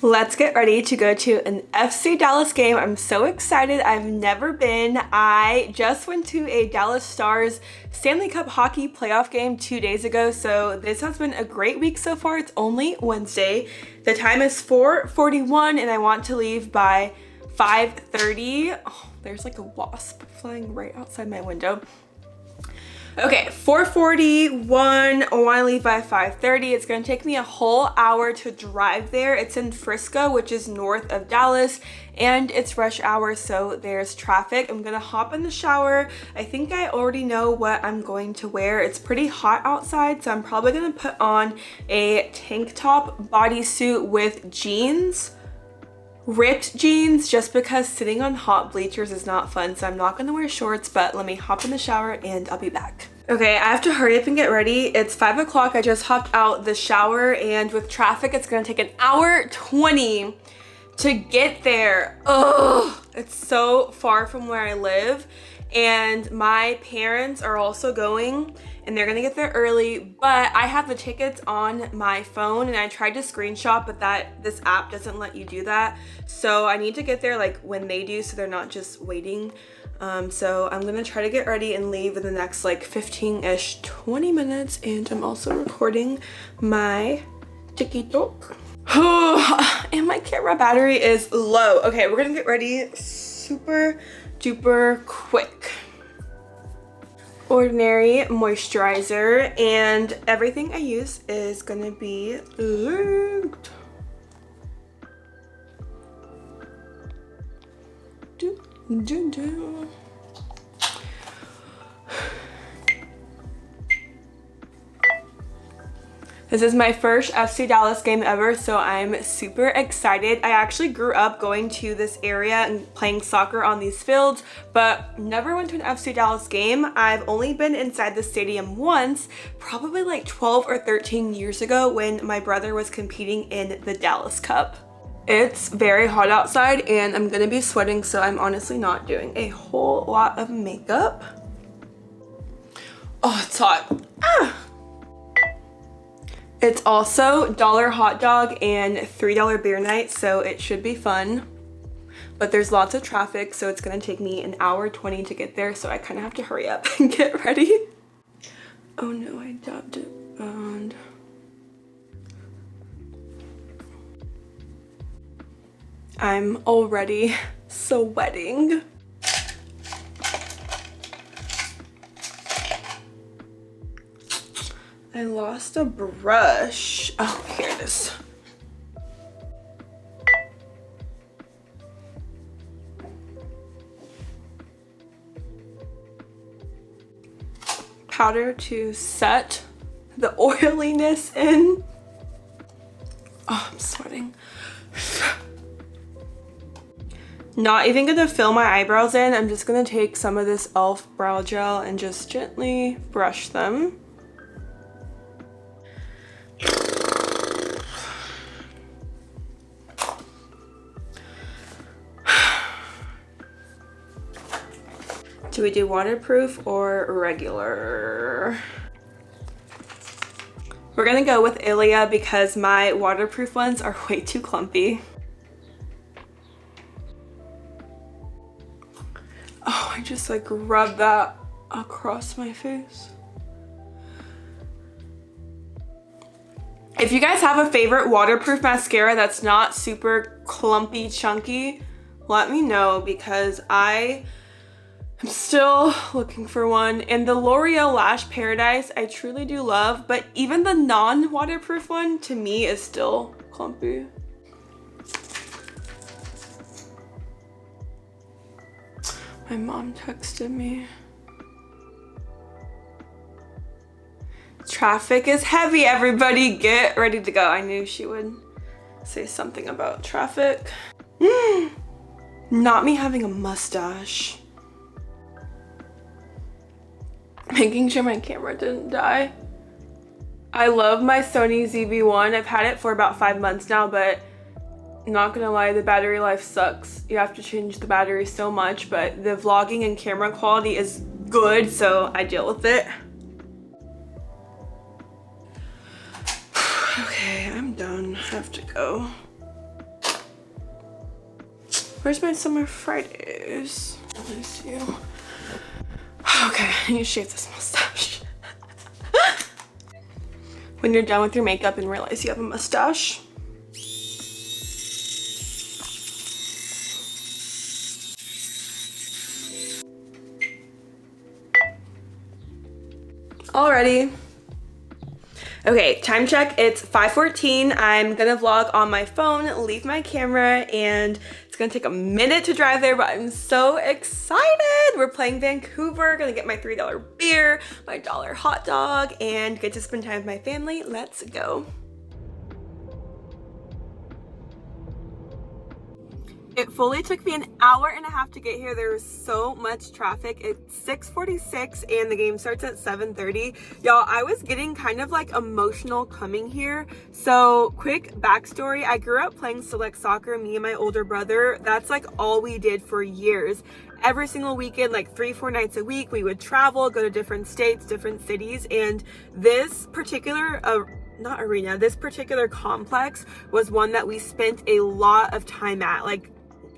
Let's get ready to go to an FC Dallas game. I'm so excited. I've never been. I just went to a Dallas Stars Stanley Cup hockey playoff game 2 days ago, so this has been a great week so far. It's only Wednesday. The time is 4:41 and I want to leave by 5:30. Oh, there's like a wasp flying right outside my window. Okay, 4:41, I want to leave by 5:30. It's going to take me a whole hour to drive there. It's in Frisco, which is north of Dallas, and it's rush hour, so there's traffic. I'm going to hop in the shower. I think I already know what I'm going to wear. It's pretty hot outside, so I'm probably going to put on a tank top bodysuit with jeans. Ripped jeans, just because sitting on hot bleachers is not fun, so I'm not gonna wear shorts, but let me hop in the shower and I'll be back. Okay, I have to hurry up and get ready. It's 5 o'clock. I just hopped out the shower, and with traffic it's gonna take an hour 20 to get there. Ugh, it's so far from where I live, and my parents are also going and they're gonna get there early, but I have the tickets on my phone and I tried to screenshot, but this app doesn't let you do that. So I need to get there like when they do, so they're not just waiting. So I'm gonna try to get ready and leave in the next like 15-ish, 20 minutes. And I'm also recording my TikTok. And my camera battery is low. Okay, we're gonna get ready super duper quick. Ordinary moisturizer, and everything I use is gonna be linked. This is my first FC Dallas game ever, so I'm super excited. I actually grew up going to this area and playing soccer on these fields, but never went to an FC Dallas game. I've only been inside the stadium once, probably like 12 or 13 years ago when my brother was competing in the Dallas Cup. It's very hot outside and I'm gonna be sweating, so I'm honestly not doing a whole lot of makeup. Oh, it's hot. Ah! It's also $1 hot dog and $3 beer night, so it should be fun. But there's lots of traffic, so it's gonna take me an hour 20 to get there, so I kind of have to hurry up and get ready. Oh no, I dabbed it and I'm already sweating. I lost a brush. Oh, here it is. Powder to set the oiliness in. Oh, I'm sweating. Not even gonna fill my eyebrows in. I'm just gonna take some of this e.l.f. brow gel and just gently brush them. Do we do waterproof or regular? We're gonna go with Ilia because my waterproof ones are way too clumpy. Oh, I just like rubbed that across my face. If you guys have a favorite waterproof mascara that's not super clumpy, chunky, let me know because I'm still looking for one. And the L'Oreal Lash Paradise, I truly do love, but even the non-waterproof one to me is still clumpy. My mom texted me. Traffic is heavy, everybody. Get ready to go. I knew she would say something about traffic. Not me having a mustache. Making sure my camera didn't die. I love my Sony ZV-1. I've had it for about 5 months now, but not gonna lie, the battery life sucks. You have to change the battery so much, but the vlogging and camera quality is good, so I deal with it. Okay, I'm done. I have to go. Where's my summer Fridays? Let me see. Okay, I need to shave this mustache. When you're done with your makeup and realize you have a mustache. Alrighty. Okay, time check. It's 5:14. I'm gonna vlog on my phone, leave my camera, and it's gonna take a minute to drive there, but I'm so excited. We're playing Vancouver, gonna get my $3 beer, my $1 hot dog, and get to spend time with my family. Let's go. It fully took me an hour and a half to get here. There was so much traffic. It's 6:46 and the game starts at 7:30. Y'all, I was getting kind of like emotional coming here. So quick backstory, I grew up playing select soccer, me and my older brother. That's like all we did for years. Every single weekend, like 3-4 nights a week, we would travel, go to different states, different cities. And this particular this particular complex was one that we spent a lot of time at. Like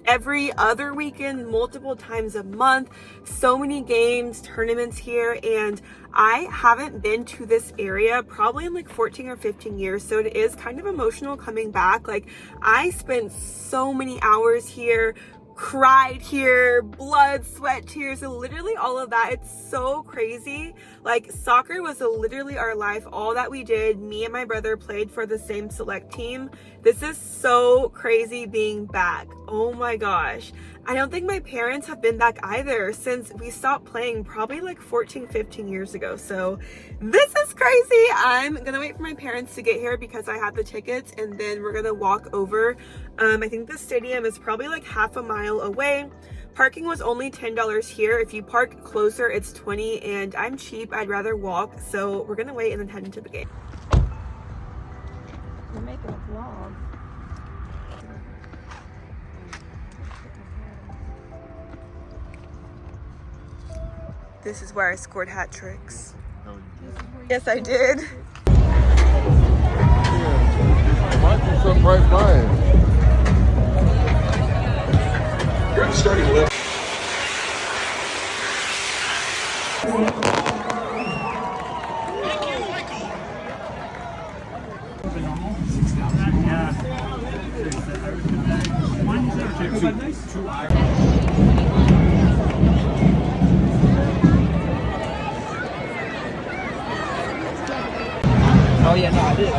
every other weekend, multiple times a month, so many games, tournaments here, and I haven't been to this area probably in like 14 or 15 years, so it is kind of emotional coming back. Like I spent so many hours here, cried here, blood, sweat, tears, and literally all of that. It's so crazy. Like soccer was literally our life, all that we did. Me and my brother played for the same select team. This is so crazy being back. Oh my gosh. I don't think my parents have been back either since we stopped playing probably like 14-15 years ago. So this is crazy. I'm gonna wait for my parents to get here because I have the tickets, and then we're gonna walk over. I think the stadium is probably like half a mile away. Parking was only $10 here. If you park closer, it's $20, and I'm cheap. I'd rather walk. So we're gonna wait and then head into the game. We're making a vlog. This is where I scored hat tricks. Yes, I did. Might be some right by it. You're starting to live. Oh yeah, no, I did.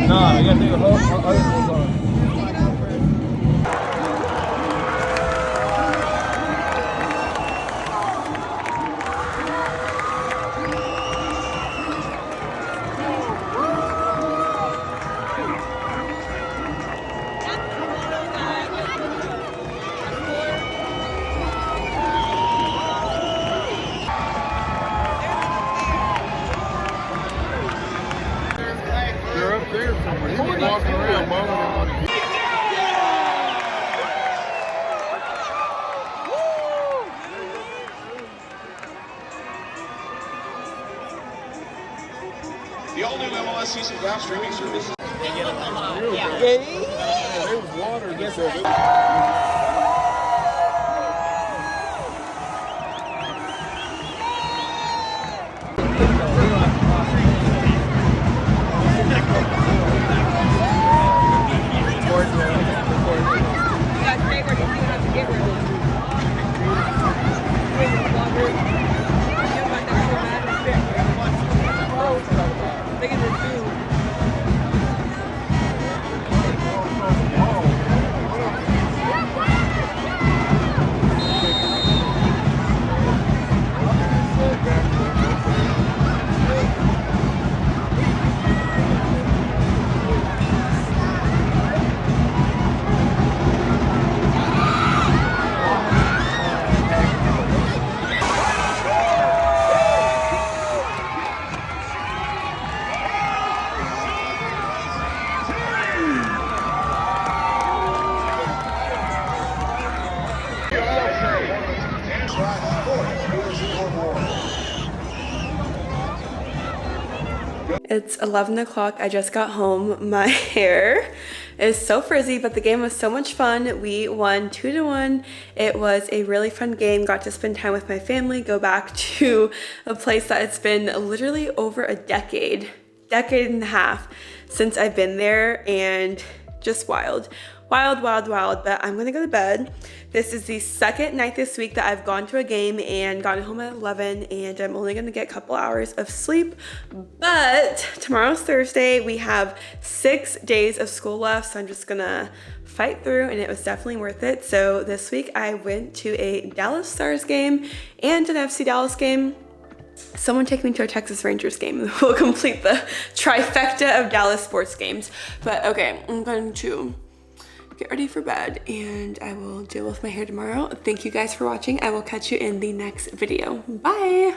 Nah, I gotta take a whole on. They're up there somewhere. He's walking around, mama. The all-new MLS season gas streaming service. Yeah. There was water. Yes, It's 11 o'clock. I just got home. My hair is so frizzy, but the game was so much fun. We won 2-1. It was a really fun game. Got to spend time with my family, go back to a place that it's been literally over a decade and a half since I've been there, and just wild. Wild, wild, wild, but I'm gonna go to bed. This is the second night this week that I've gone to a game and gotten home at 11, and I'm only gonna get a couple hours of sleep. But tomorrow's Thursday. We have 6 days of school left, so I'm just gonna fight through, and it was definitely worth it. So this week I went to a Dallas Stars game and an FC Dallas game. Someone take me to a Texas Rangers game. We'll complete the trifecta of Dallas sports games. But okay, I'm going to get ready for bed and I will deal with my hair tomorrow. Thank you guys for watching. I will catch you in the next video. Bye.